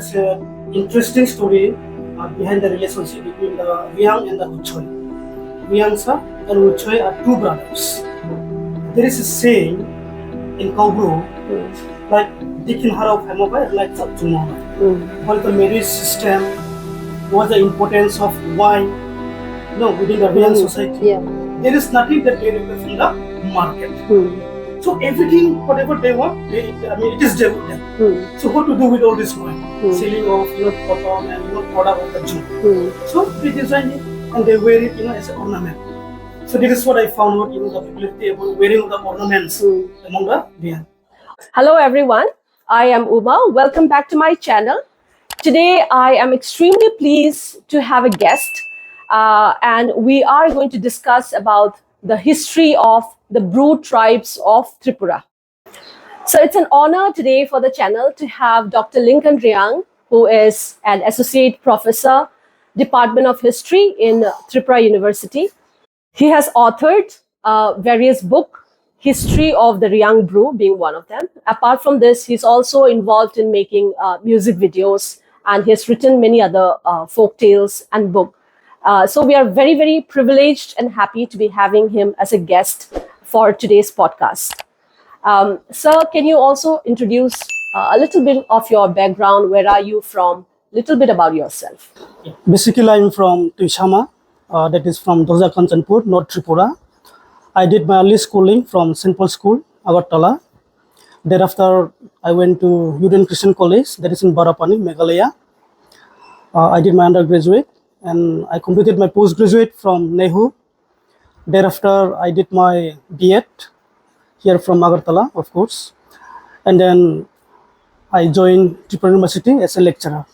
It's an interesting story behind the relationship between the Reang and the Uchoi. Reang and Uchoi are two brothers. There is a saying in Kaubro, like Dikin Harau Hamobai, like Saptumama. What the marriage system, what the importance of wine, within the Reang society. Yeah. There is nothing that they require from the market. So everything, whatever they want, it is there with them. So what to do with all this wine? Selling of cotton and product of the jute. So they design it and they wear it as an ornament. So this is what I found out, the peculiarity about wearing the ornaments among the Reang. Hello everyone, I am Uma. Welcome back to my channel. Today I am extremely pleased to have a guest and we are going to discuss about the history of the Bru tribes of Tripura. So it's an honor today for the channel to have Dr. Lincoln Reang, who is an Associate Professor, Department of History in Tripura University. He has authored various books, History of the Reang Bru being one of them. Apart from this, he's also involved in making music videos, and he has written many other folk tales and books. So we are very, very privileged and happy to be having him as a guest for today's podcast. Sir, can you also introduce a little bit of your background? Where are you from? A little bit about yourself. Basically, I'm from Tuishama, that is from Doja Kanchanpur, North Tripura. I did my early schooling from St. Paul's School, Agartala. Thereafter, I went to Udon Christian College, that is in Barapani, Meghalaya. I did my undergraduate and I completed my postgraduate from Nehu. Thereafter, I did my B.Ed here from Agartala, of course. And then I joined Tripura University as a lecturer.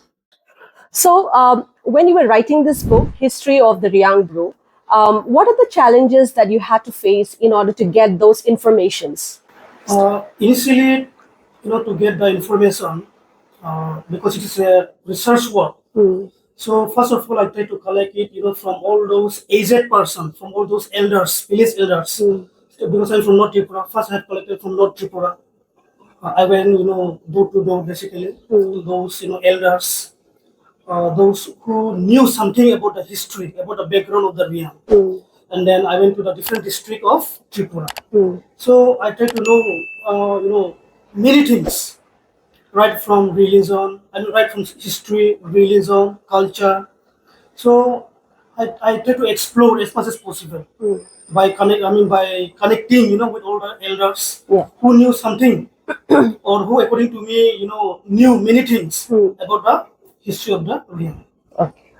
So, when you were writing this book, History of the Reang Bru, what are the challenges that you had to face in order to get those informations? Initially, to get the information, because it is a research work. So first of all, I try to collect it, from all those aged persons, from all those elders, village elders. So because I'm from North Tripura, first I had collected from North Tripura. I went, door to door, basically, to those, elders, those who knew something about the history, about the background of the Reang. And then I went to the different district of Tripura. So I tried to know, many things. Right from religion, right from history, religion, culture. So I try to explore as much as possible by connecting, with all the elders who knew something, or who, according to me, knew many things about the history of the Reang. Okay.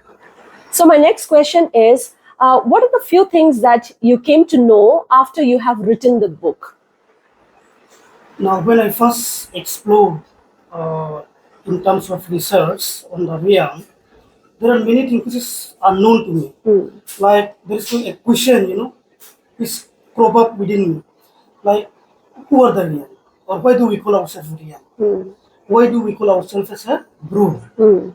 So my next question is, what are the few things that you came to know after you have written the book? Now, when I first explored in terms of research on the Reang, there are many things which is unknown to me. Like there is a question, which crop up within me. Like, who are the Reang? Or why do we call ourselves Reang? Why do we call ourselves as a Bru?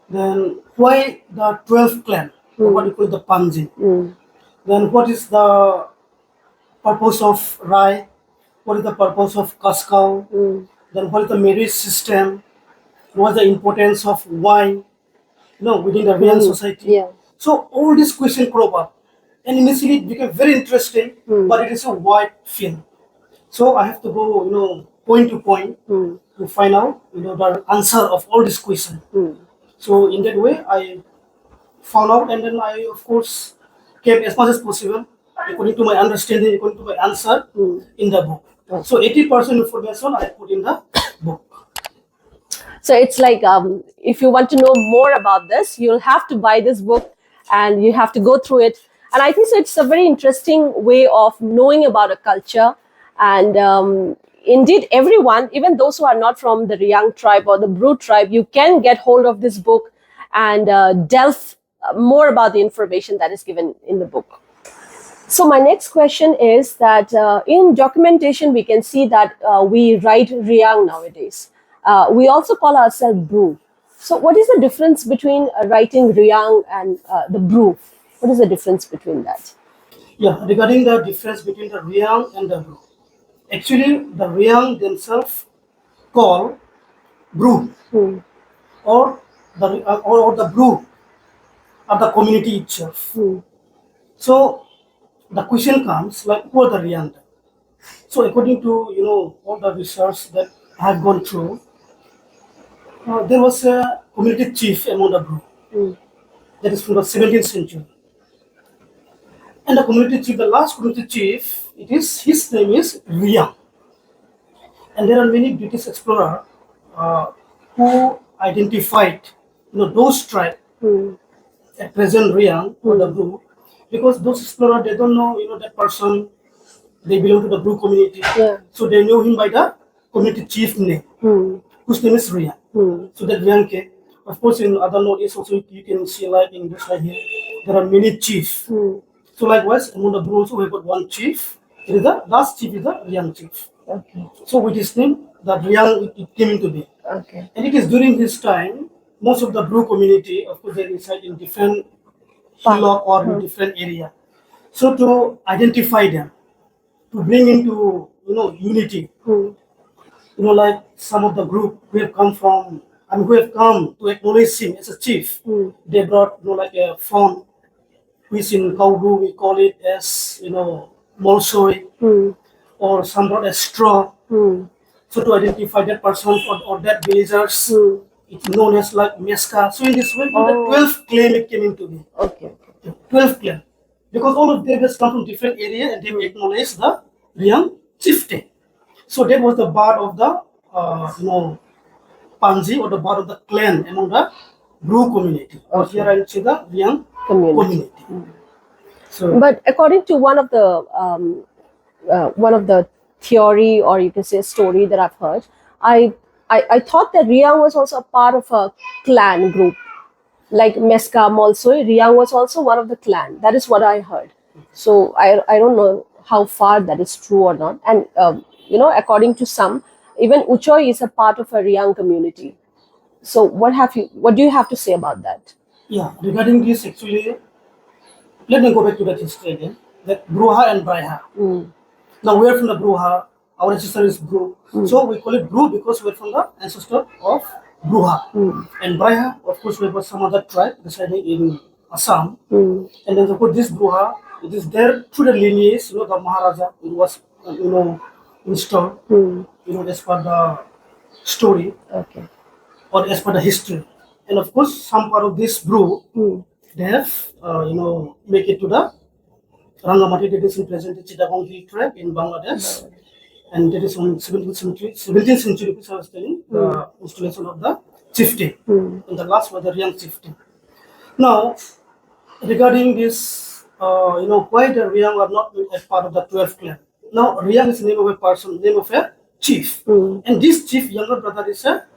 Then why the 12th clan? Or what we call the Panji? Then what is the purpose of Rai? What is the purpose of Kaskau? Then what is the marriage system? What is the importance of wine, within the Reang society? So all these questions crop up. And initially it became very interesting, but it is a wide field. So I have to go, point to point to find out, the answer of all these questions. So in that way, I found out, and then I, of course, kept as much as possible, according to my understanding, according to my answer, in the book. So 80% information I put in the book. So it's like, if you want to know more about this, you'll have to buy this book and you have to go through it. And I think so it's a very interesting way of knowing about a culture. And indeed, everyone, even those who are not from the Reang tribe or the Bru tribe, you can get hold of this book and delve more about the information that is given in the book. So my next question is that in documentation, we can see that we write Reang nowadays. We also call ourselves Bru. So what is the difference between writing Reang and the Bru? What is the difference between that? Yeah, regarding the difference between the Reang and the Bru. Actually, the Reang themselves call Bru. or the group or the community itself. So the question comes like, who are the Reang? So according to all the research that I have gone through, there was a community chief among the group that is from the 17th century. And the community chief, the last community chief, his name is Reang. And there are many British explorers who identified those tribes at present Reang or the group, because those explorers they don't know that person, they belong to the Blue community. Yeah. So they know him by the community chief name, whose name is Reang. So that Reang came. Of course, in other notice also you can see like in this right here, there are many chiefs. So likewise, among the Blue also we got one chief. It is the last chief is the Reang chief. Okay. So with his name, that Reang it came into being. Okay. And it is during this time, most of the Blue community, of course, they reside in different hillock or in different area. So to identify them, to bring into unity, like some of the group who have come from and who have come to acknowledge him as a chief, they brought like a font, which in Kauru we call it as molsoy, or some brought a straw. So to identify that person or that villagers, it's known as like Meska. So in this way, the 12th claim it came into being. Okay. 12th claim. Because all of them has come from different area and they acknowledge the Reang chieftain. So that was the birth of the Panji, or the birth of the clan among the Bru community. Or here I would say the Reang community. So But according to one of the theory, or you can say story that I've heard, I thought that Reang was also a part of a clan group, like Meska, Molsoy. Reang was also one of the clan. That is what I heard. So I don't know how far that is true or not. And according to some, even Uchoy is a part of a Reang community. So what do you have to say about that? yeah, regarding this actually, let me go back to that history again. That Bruha and Braiha. Now we are from the Bruha. Our ancestor is Bru. So we call it Bru because we are from the ancestor of Bruha. And Braiha, of course, we have some other tribe residing in Assam. And then of course this Bruha, it is there through the lineage, the Maharaja, it was installed, as per the story Okay. or as per the history. And of course, some part of this Bru, they have, make it to the Rangamati, that is in present Chittagong Hill tribe in Bangladesh. And that is on 17th century, which I was telling, the installation of the chieftain. And the last was the Reang chieftain. Now, regarding this, why the Reang are not as part of the 12th clan. Now, Reang is the name of a person, name of a chief. And this chief, younger brother is a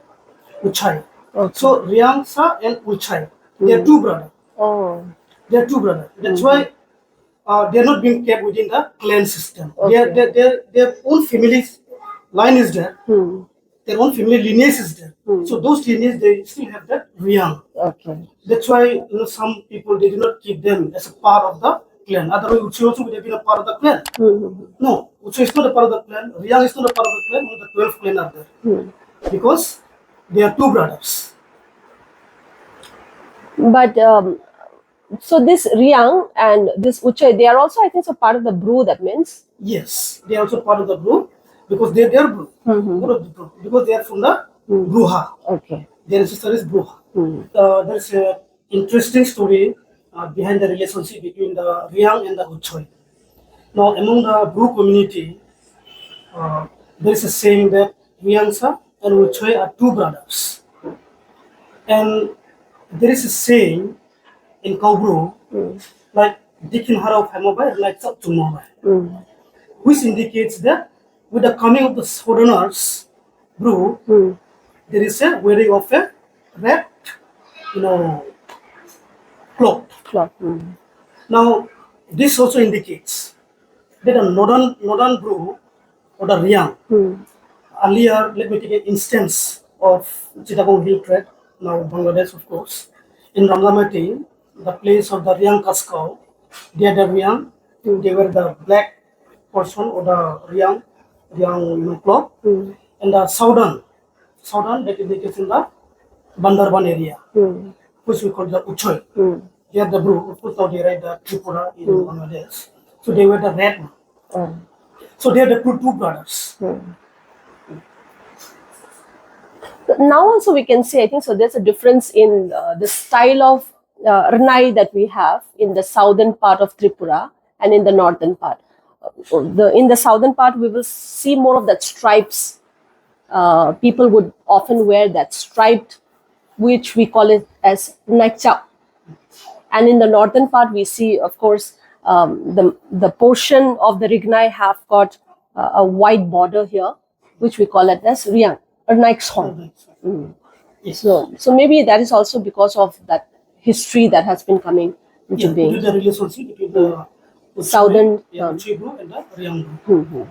Uchai. Okay. So, Reang Sa and Uchai, they are two brothers. Oh. They are two brothers. That's why they are not being kept within the clan system. Okay. Their own family line is there. Their own family lineage is there. So those lineage they still have that Reang. Okay. That's why some people they do not keep them as a part of the clan. Otherwise, Uchi also would have been a part of the clan. No, Uchi is not a part of the clan. Reang is not a part of the clan. Only the 12 clan are there because they are two brothers. But so this Reang and this Uche, they are also, I think, so part of the Bru. That means. Yes, they are also part of the group because they are Bru. Because they are from the Bruha. Okay. Their sister is Bruha. There is an interesting story behind the relationship between the Reang and the Uchoi. Now, among the Bru community, there is a saying that Reangsa and Uchoi are two brothers. And there is a saying in Kaubru, like Dikin Harau Hamobai, like Tumobai, which indicates that with the coming of the foreigners, Bru, there is a wearing of a red, cloth. Now, this also indicates that a northern Bru or the Reang, earlier, let me take an instance of Chittagong Hill Trek, now Bangladesh, of course. In Rangamati, the place of the Reang Kaskau, they are the Reang, they were the black person or the Reang cloth, and the Southern that indicates in the Bandarban area, which we call the Uchoy. Here the brew, put out here, right, the Tripura in Bangladesh. So they were the red one. So they are the two brothers. Now also we can say, I think so, there's a difference in the style of Ranai that we have in the southern part of Tripura and in the northern part. In the southern part, we will see more of that stripes. People would often wear that striped, which we call it as nakcha. And in the northern part, we see, of course, the portion of the Rignai have got a white border here, which we call it as Reang or Naikshong. Yes. So maybe that is also because of that history that has been coming into Yeah, being. the relationship between the Southern, Uchoy brew and the Reang brew.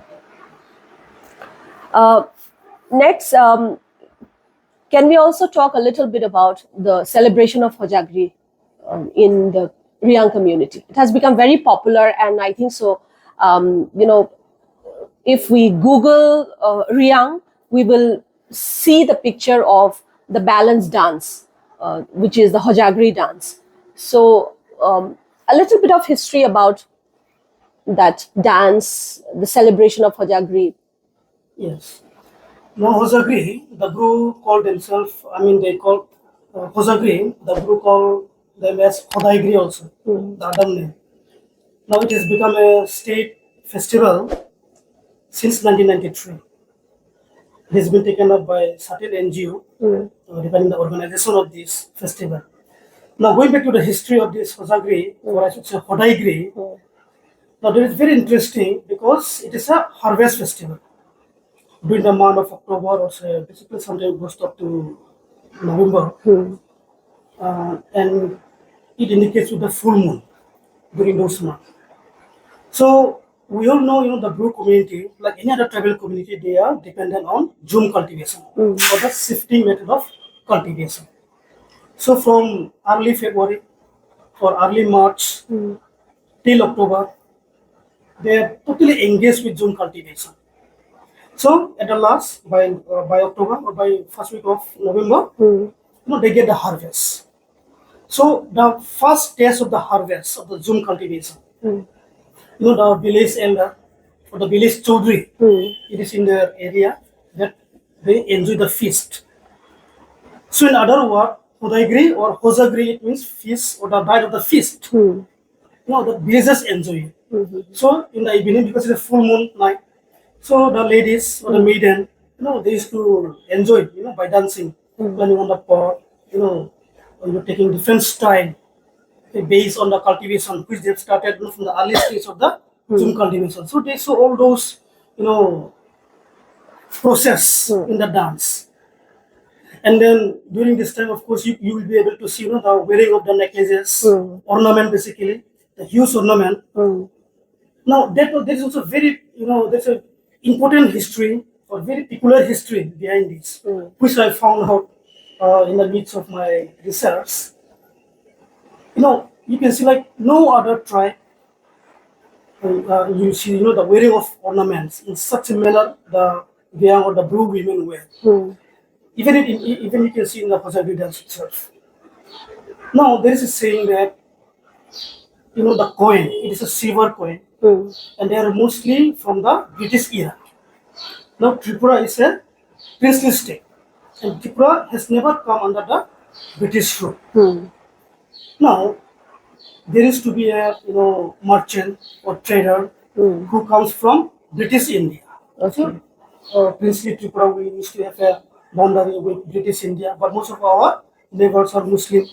Next, can we also talk a little bit about the celebration of Hojagri in the Reang community? It has become very popular, and I think so. If we Google Reang, we will see the picture of the balance dance, which is the Hojagri dance. So, a little bit of history about that dance, the celebration of Hojagri. Yes. Now Hosagri, the brew called themselves, they call Hosagri, the brew called them as Hodaigri also, the other name. Now it has become a state festival since 1993. It has been taken up by certain NGO regarding the organization of this festival. Now going back to the history of this Hosagri, or I should say Hodaigri, now it is very interesting because it is a harvest festival. During the month of October or say basically sometime goes up to November, and it indicates with the full moon during those months. So we all know, the brew community, like any other tribal community, they are dependent on Zoom cultivation or the shifting method of cultivation. So from early February or early March till October, they are totally engaged with Zoom cultivation. So at the last, by October or by first week of November, they get the harvest. So the first days of the harvest of the Zoom cultivation, the village elder or the village chaudhry, it is in their area that they enjoy the feast. So in other words, Hodaigri or Hosagri, it means feast or the bite of the feast. The villagers enjoy it. So in the evening, because it's a full moon night, so the ladies or the maiden, they used to enjoy, by dancing, playing on the pot, taking different style based on the cultivation which they've started from the early stage of the Zoom cultivation. So they saw all those, process in the dance. And then during this time, of course, you will be able to see, the wearing of the necklaces, ornament basically, the huge ornament. Now there is also very, there's a important history or very peculiar history behind this, which I found out in the midst of my research. You can see like no other tribe. You see, the wearing of ornaments in such a manner the Reang or the Brew women wear. Even you can see in the Hosagri dance itself. Now there is a saying that the coin, it is a silver coin, and they are mostly from the British era. Now Tripura is a princely state, and Tripura has never come under the British rule. Now there is to be a merchant or trader who comes from British India. So princely Tripura, we used to have a boundary with British India, but most of our neighbors are Muslim.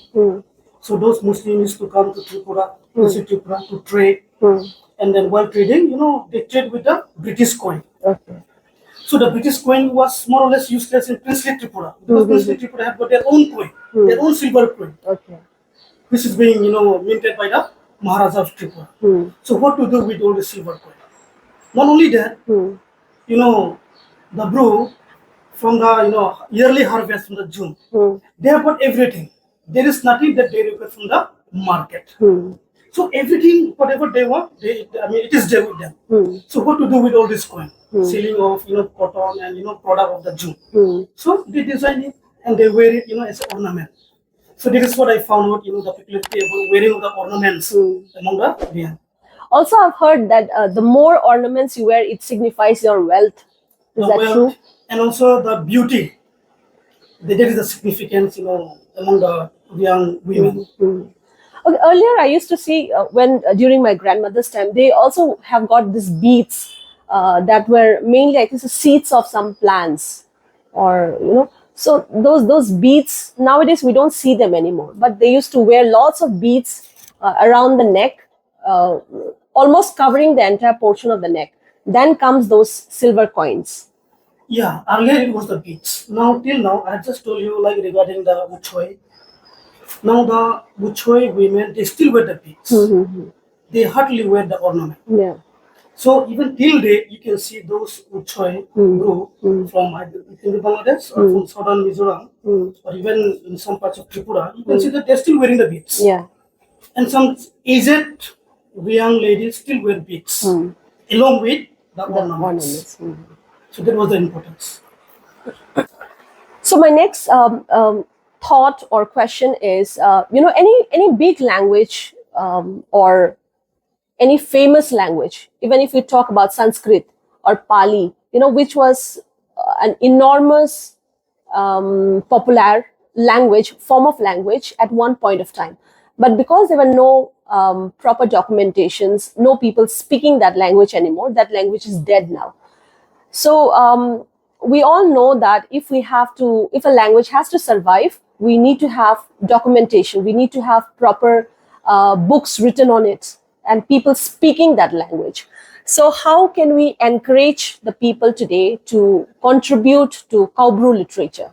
So those Muslims used to come to Tripura, visit Tripura to trade, and then while trading, they trade with the British coin. So the British coin was more or less useless in princely Tripura because princely Tripura have got their own coin, their own silver coin, which is being minted by the Maharaja of Tripura. So what to do with all the silver coin? Not only that, the brew from the yearly harvest from the June, they have got everything. There is nothing that they require from the market. So everything, whatever they want, it is there with them. So what to do with all this coin? Selling of cotton and product of the June. So they design it and they wear it, as an ornament. So this is what I found out, the peculiarity about wearing of the ornaments among the Reang. Also, I've heard that the more ornaments you wear, it signifies your wealth. Is The that wealth true? and also the beauty. There is a significance, among the young women. Okay, earlier I used to see when during my grandmother's time, they also have got these beads that were mainly, I think, the seeds of some plants, or So those beads nowadays we don't see them anymore. But they used to wear lots of beads around the neck, uh, almost covering the entire portion of the neck. Then comes those silver coins. Yeah, earlier it was the beach. Now, till now, I just told you like regarding the Uchoi. Now the Uchoi women, they still wear the beads. They hardly wear the ornament. Yeah. So even till date, you can see those Uchoi group from either in Bangladesh or from southern Mizoram or even in some parts of Tripura. You can see that they're still wearing the beads. Yeah. And some aged young ladies still wear beads along with the ornaments. So that was the importance. So my next thought or question is, any big language or any famous language, even if we talk about Sanskrit or Pali, which was an enormous popular form of language at one point of time. But because there were no proper documentations, no people speaking that language anymore, that language is dead now. So we all know that if a language has to survive, we need to have documentation. We need to have proper books written on it and people speaking that language. So how can we encourage the people today to contribute to Kaubru literature?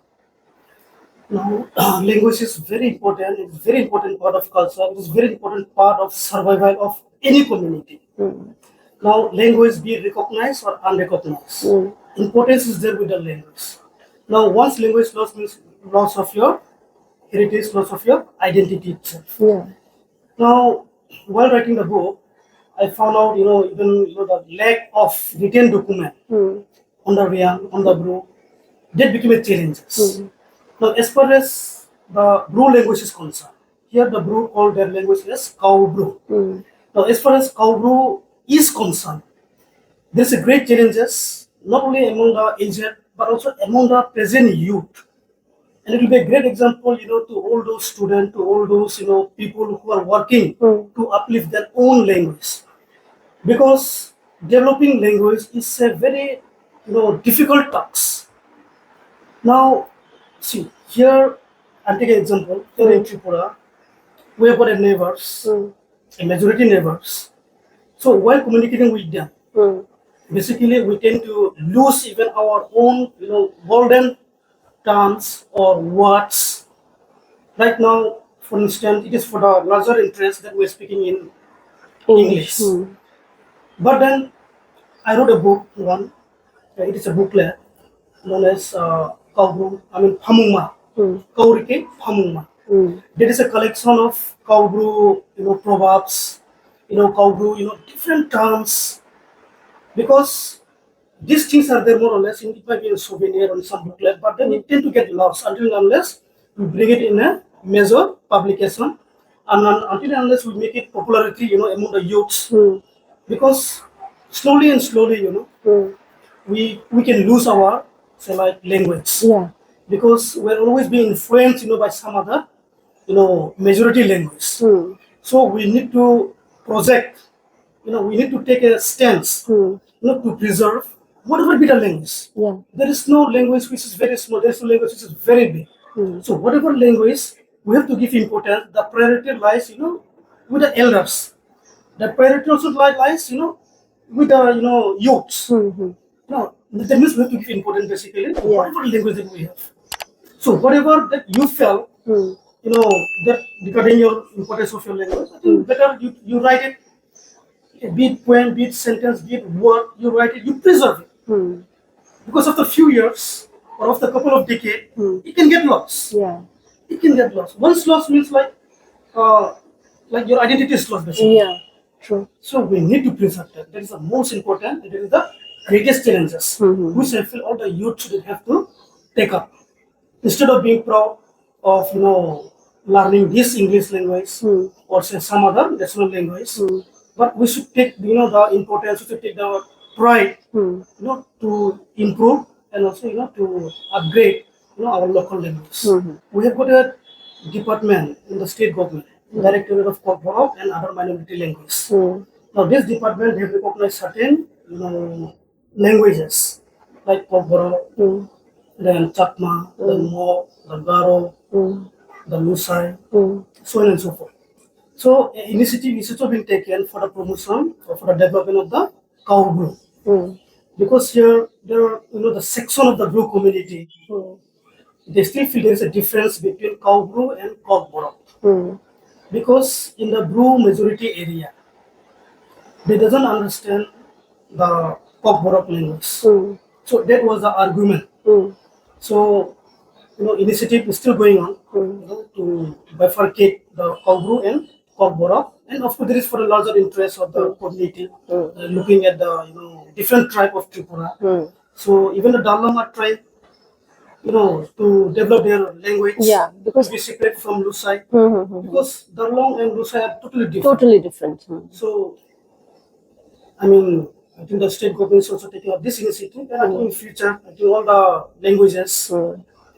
Now, language is very important. It's a very important part of culture. It is very important part of survival of any community. Now, language be recognized or unrecognized. Importance is there with the language. Now, once language loss means loss of your heritage, loss of your identity itself. Yeah. Now, while writing the book, I found out, even the lack of written document on the Reang, on the Bru, that became a challenge. Now, as far as the Bru language is concerned, here the Bru call their language as Kaubru. Now, as far as Kaubru is concerned, there's a great challenges not only among the aged but also among the present youth. And it will be a great example, to all those students, to all those, people who are working to uplift their own language. Because developing language is a very, difficult task. Now, see, here, I'll take an example. Here in Tripura, we have got a neighbors, a majority neighbors. So while communicating with them, basically we tend to lose even our own, golden terms or words. Right now, for instance, it is for the larger interest that we're speaking in English. But then I wrote a book, one. It is a booklet known as Phamungma. Kaurike Phamungma. There is a collection of Kaubru, proverbs, Kaubru, different terms. Because these things are there more or less, it might be a souvenir or some booklet, but then it tend to get lost until and unless we bring it in a major publication, and until and unless we make it popularity, among the youths. Because slowly and slowly, we can lose our, say, like language. Yeah. Because we're always being influenced, by some other, majority language. So we need to project, we need to take a stance, to preserve whatever be the language. Yeah. There is no language which is very small. There is no language which is very big. So whatever language, we have to give importance. The priority lies, with the elders. The priority also lies, with the youths. No, that means we have to give importance basically to whatever language that we have. So whatever that you felt, that regarding your importance of your language, I think better you write it. Be it poem, be it sentence, be it word, you write it, you preserve it. Because after a few years or after a couple of decades, it can get lost. Yeah. It can get lost. Once lost means like your identity is lost basically. Yeah. True. So we need to preserve that. That is the most important. That is the greatest challenges, which I feel all the youth should have to take up. instead of being proud of learning this English language or say some other national language, but we should take the importance, we should take the pride to improve and also to upgrade our local language. We have got a department in the state government, Directorate of Corporate and other minority language. Now this department have recognized certain languages like Kokborok, then Chakma, the Mo, the Garo, the Lusai, so on and so forth. So initiative is also been taken for the promotion or for the development of the cow group. Because here there are the section of the Bru community, they still feel there is a difference between cow Bru and cock Borok. Because in the Bru majority area, they doesn't understand the cock Borok language. So that was the argument. So initiative is still going on to bifurcate the cow Bru and cock Borok. And of course, there is for the larger interest of the community, looking at the different tribe of Tripura. So even the Dalama tribe, to develop their language, because to be separate from Lusai, because Darlong and Lusai are totally different. Totally different. So, I mean, I think the state government is also taking up this initiative, and I think in future, I think all the languages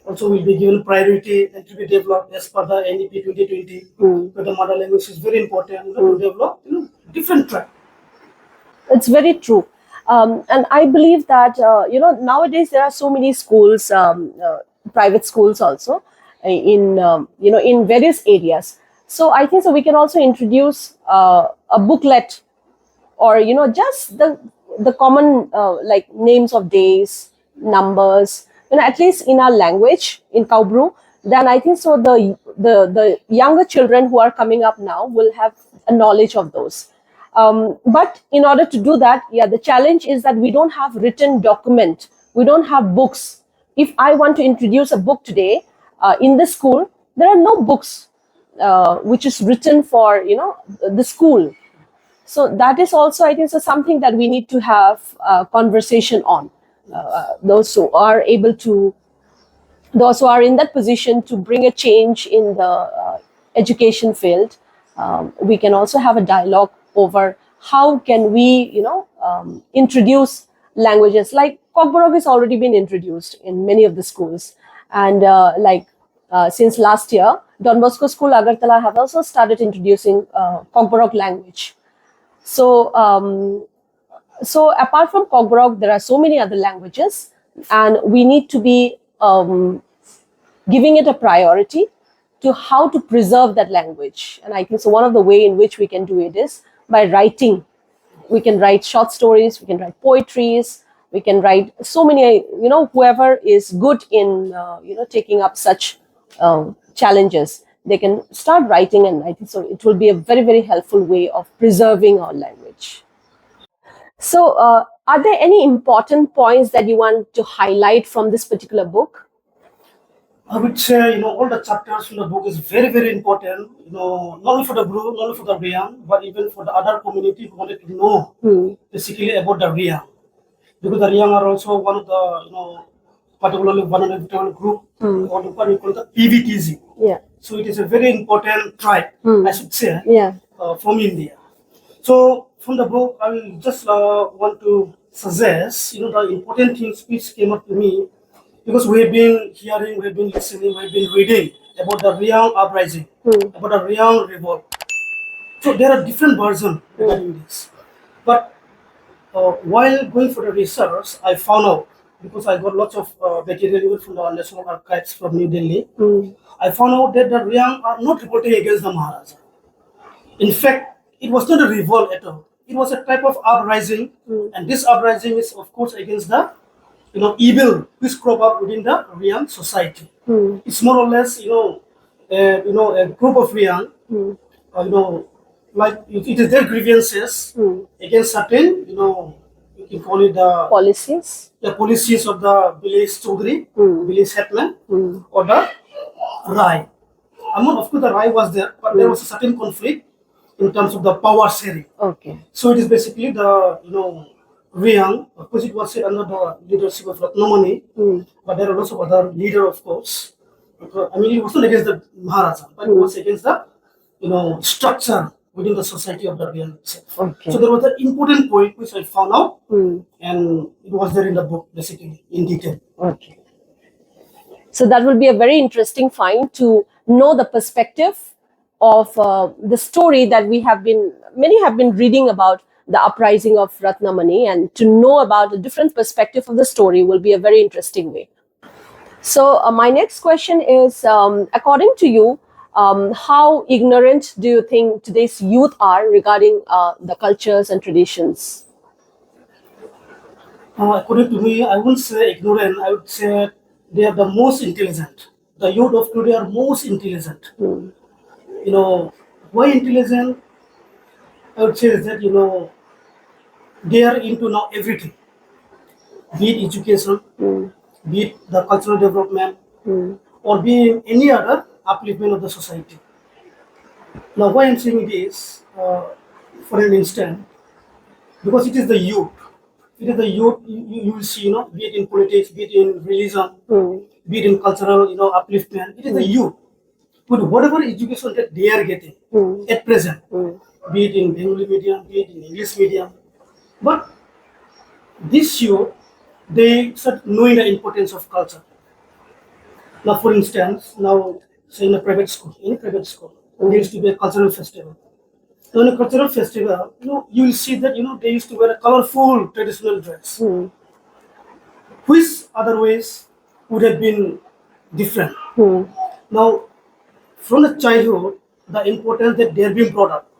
also will be given priority and to be developed as per the NEP 2020. But the mother language is very important to develop different tribe. It's very true. And I believe that, nowadays there are so many schools, private schools also in, in various areas. So I think so we can also introduce a booklet or, just the common like names of days, numbers, at least in our language, in Kaubru. Then I think so the younger children who are coming up now will have a knowledge of those. But in order to do that, the challenge is that we don't have written document. We don't have books. If I want to introduce a book today in the school, there are no books which is written for, the school. So that is also, I think, so something that we need to have a conversation on. Those who are able to, those who are in that position to bring a change in the education field, we can also have a dialogue over how can we, introduce languages like Kokborok has already been introduced in many of the schools, and since last year, Don Bosco School Agartala have also started introducing Kokborok language. So, so apart from Kokborok, there are so many other languages, and we need to be giving it a priority to how to preserve that language. And I think so one of the way in which we can do it is by writing. We can write short stories, we can write poetries, we can write so many, whoever is good in, taking up such challenges, they can start writing, and I think so it will be a very, very helpful way of preserving our language. So are there any important points that you want to highlight from this particular book? I would say, all the chapters in the book is very, very important, not only for the Bru, not only for the Reang, but even for the other community who wanted to know basically about the Reang. Because the Reang are also one of the, particularly vulnerable group, or what we call the PVTZ. Yeah. So it is a very important tribe, I should say, from India. So from the book, I will just want to suggest, the important things which came up to me, because we have been hearing, we have been listening, we have been reading about the Reang uprising, about the Reang revolt. So there are different versions regarding this. But while going for the research, I found out, because I got lots of material even from the National Archives from New Delhi, I found out that the Reang are not revolting against the Maharaja. In fact, it was not a revolt at all. It was a type of uprising, and this uprising is, of course, against the evil which crop up within the Reang society. It's more or less, a group of Reang, like it is their grievances against certain, you can call it the Policies? The policies of the village Chaudhry, village hetman, or the Rai. Of course, the Rai was there, but there was a certain conflict in terms of the power sharing. Okay. So it is basically the Reang, of course, it was set under the leadership of Ratnamani, but there are lots of other leaders, of course. I mean, it wasn't against the Maharaja, but it was against the, structure within the society of the Reang itself. Okay. So there was an important point which I found out, and it was there in the book, basically, in detail. Okay. So that will be a very interesting find to know the perspective of the story that many have been reading about the uprising of Ratnamani, and to know about a different perspective of the story will be a very interesting way. So my next question is, according to you, how ignorant do you think today's youth are regarding the cultures and traditions? According to me, I wouldn't say ignorant, I would say they are the most intelligent. The youth of today are most intelligent. Why intelligent? I would say is that, they are into now everything, be it education, be it the cultural development, or be it any other upliftment of the society. Now, why I'm saying this, for an instant, because it is the youth. It is the youth you will see, be it in politics, be it in religion, be it in cultural, upliftment. It is the youth. With whatever education that they are getting at present, be it in Bengali medium, be it in English medium, but this youth, they start knowing the importance of culture. Now, for instance, now say in a private school, there used to be a cultural festival. So in a cultural festival, you will see that they used to wear a colorful traditional dress, which otherwise would have been different. Now, from the childhood, the importance that they are being brought up.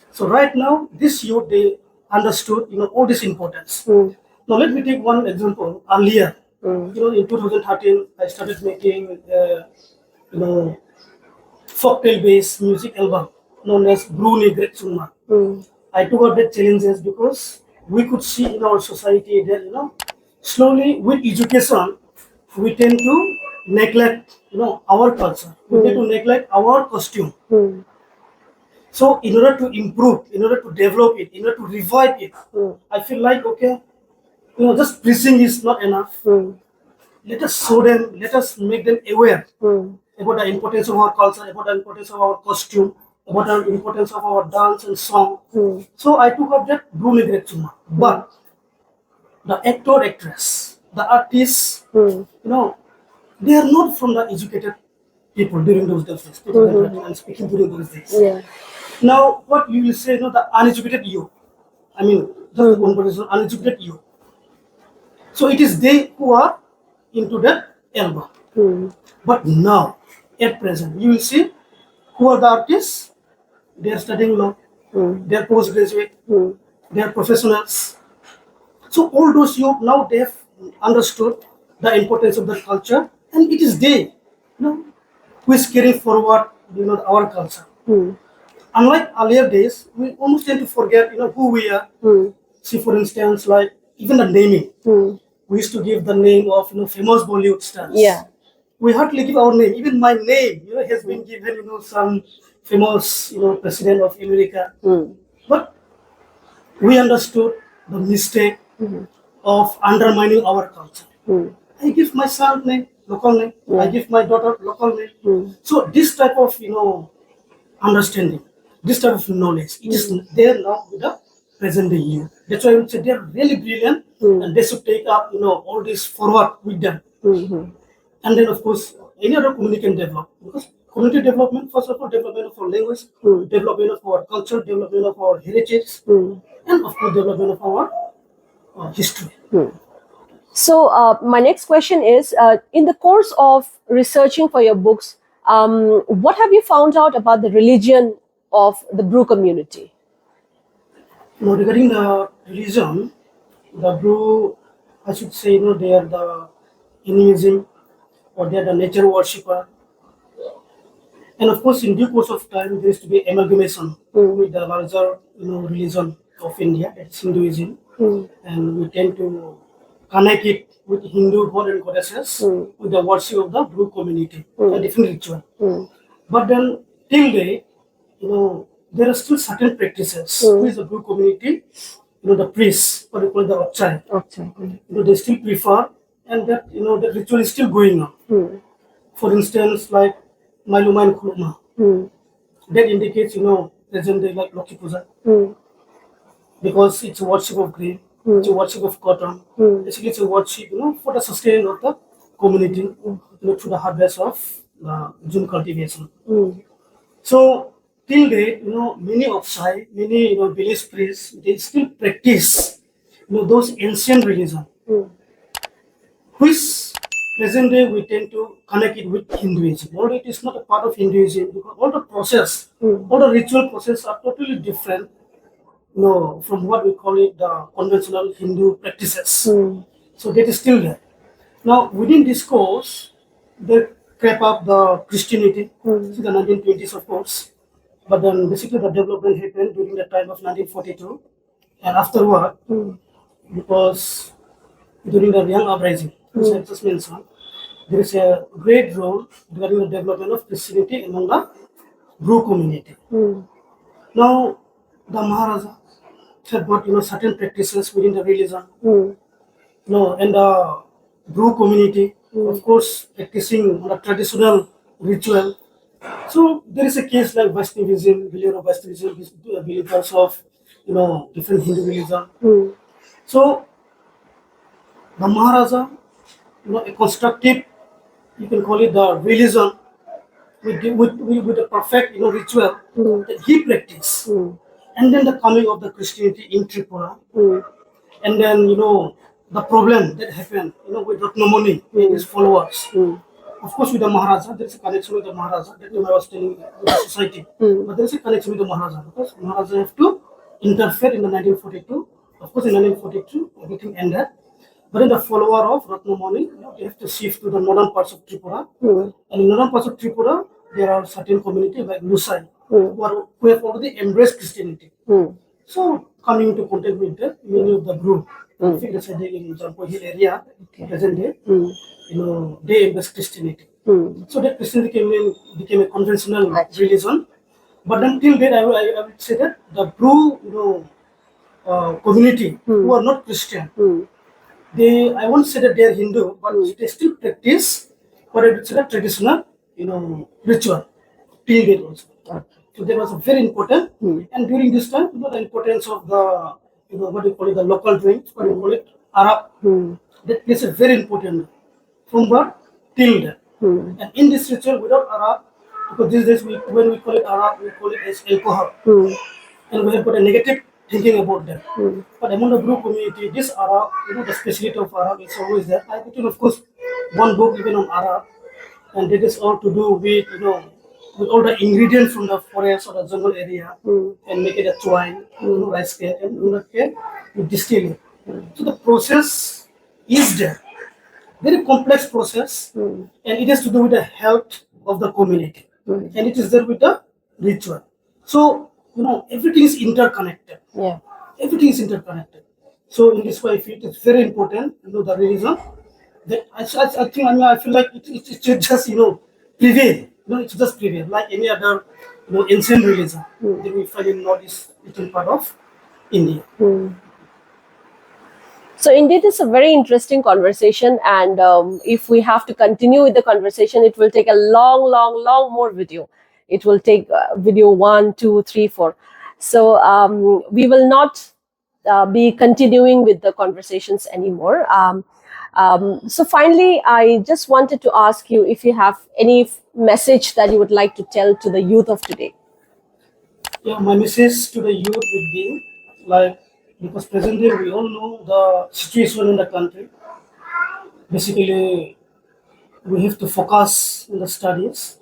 So right now, this youth, they understood all this importance. Now let me take one example. Earlier, in 2013, I started making folktale based music album known as Bruni Great Summa. I took out the challenges because we could see in our society that slowly with education we tend to neglect our culture. We tend to neglect our costume. So in order to improve, in order to develop it, in order to revive it, I feel like just preaching is not enough. Let us show them, let us make them aware about the importance of our culture, about the importance of our costume, about the importance of our dance and song. So I took up that Bruni Great Summa. But the actor, actress, the artists, they are not from the educated people during those days. People that are speaking during those days. Yeah. Now, what you will say, the uneducated youth. I mean, just one person, uneducated youth. So it is they who are into that album. But now, at present, you will see who are the artists. They are studying law. They are postgraduate. They are professionals. So all those youth now they have understood the importance of the culture, and it is they, who is carrying forward, our culture. Unlike earlier days, we almost tend to forget, who we are. See, for instance, like even the naming. We used to give the name of, famous Bollywood stars. Yeah. We hardly give our name. Even my name, has been given, some famous, president of America. But we understood the mistake of undermining our culture. I give my son name, local name. I give my daughter local name. So this type of, understanding, this type of knowledge, it is there now with the present day youth. That's why I would say they're really brilliant, and they should take up, all this forward with them. And then, of course, any other community can develop. Because community development, first of all, development of our language, development of our culture, development of our heritage, and of course, development of our history. So my next question is, in the course of researching for your books, what have you found out about the religion of the Bru community? Now, regarding the religion, the Bru, I should say, they are the animism, or they are the nature worshipper. And of course, in due course of time, there is to be amalgamation with the larger, religion of India, that's Hinduism, and we tend to connect it with Hindu god and goddesses with the worship of the Bru community, a different ritual. But then, till date, there are still certain practices which the Bru community the priests, what we call the uprising, they still prefer, and that the ritual is still going on. For instance, like Maluma and Kuluma, that indicates present day like Loki Puja, because it's a worship of grain, it's a worship of cotton. Basically, it's a worship for the sustaining of the community, through the harvest of June cultivation. So till date, many upside, many village priests, they still practice those ancient religion, which present day we tend to connect it with Hinduism. Although it is not a part of Hinduism, because all the process, all the ritual process are totally different, from what we call it the conventional Hindu practices. So that is still there. Now within this course, they crept up the Christianity in the 1920s, of course. But then basically the development happened during the time of 1942, and afterward, because during the Reang uprising, which I just mentioned, there is a great role regarding the development of Christianity among the Bru community. Now, the Maharaja had got certain practices within the religion, and the Bru community, of course, practicing the traditional ritual. So there is a case like Vaishnavism, believer of Vaishnavism, believers of different Hindu religion. So the Maharaja, a constructive, you can call it the religion with a perfect ritual that he practiced, and then the coming of the Christianity in Tripura, and then the problem that happened with Ratnamani and his followers. Of course, with the Maharaja, there is a connection with the Maharaja. That I was telling with the society, but there is a connection with the Maharaja because Maharaja have to interfere in the 1942. Of course, in 1942, everything ended. But then the follower of Ratnamani, they have to shift to the northern parts of Tripura. And in northern parts of Tripura, there are certain communities like Lusai who have already embraced Christianity. So coming into contact with many of the group, I think that's in Jampo Hill area, present day, they embraced Christianity. So that Christianity became a conventional religion. But until then, I would say that the Bru, community who are not Christian, I won't say that they are Hindu, but they still practice what I would say the traditional, ritual till date also. So that was very important. And during this time, the importance of the, what you call it, the local drinks, what you call it, Arab, that plays a very important from what till then. And in this ritual, without Arab, because these days when we call it Arab, we call it as alcohol, and we have got a negative thinking about them. But among the Bru community, this Arab, the speciality of Arab is always there. I put in, of course, one book even on Arab, and that is all to do with, with all the ingredients from the forest or the jungle area, and make it a wine, rice cake, and cake, you distill it. So the process is there. Very complex process, and it has to do with the health of the community, and it is there with the ritual. So everything is interconnected. Yeah. Everything is interconnected. So in this way, I feel it's very important. The religion. That I think I feel like it should just prevail. It's just prevail like any other ancient religion that we find in northeastern part of India. So indeed, it's a very interesting conversation, and if we have to continue with the conversation, it will take a long more video. It will take video 1, 2, 3, 4. So we will not be continuing with the conversations anymore. So finally, I just wanted to ask you if you have any message that you would like to tell to the youth of today. Yeah, my message to the youth would be like, because presently we all know the situation in the country. Basically, we have to focus on the studies,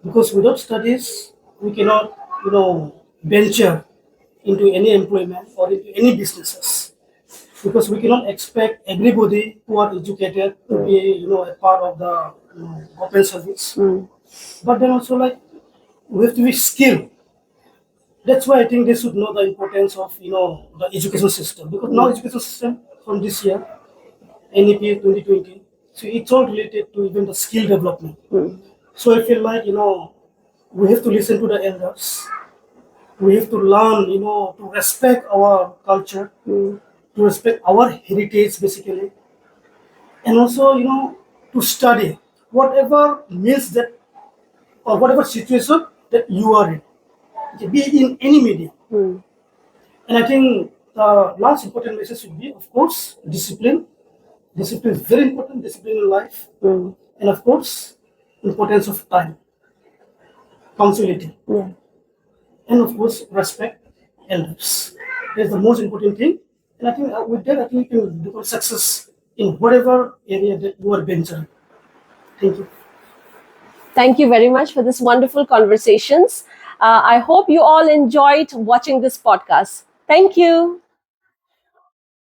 because without studies we cannot venture into any employment or into any businesses, because we cannot expect everybody who are educated to be a part of the open service. But then also, like, we have to be skilled. That's why I think they should know the importance of the education system, because now education system from this year, NEP 2020, so it's all related to even the skill development. So I feel like we have to listen to the elders, We have to learn, to respect our culture, to respect our heritage, basically, and also, to study whatever means that or whatever situation that you are in, okay, be it in any medium. And I think the last important message would be, of course, discipline. Discipline is very important. Discipline in life, and of course, importance of time, punctuality, Yeah. and of course, respect elders. That's the most important thing. And I think with that, I think you can become success in whatever area that you are venturing. Thank you. Thank you very much for this wonderful conversations. I hope you all enjoyed watching this podcast. Thank you.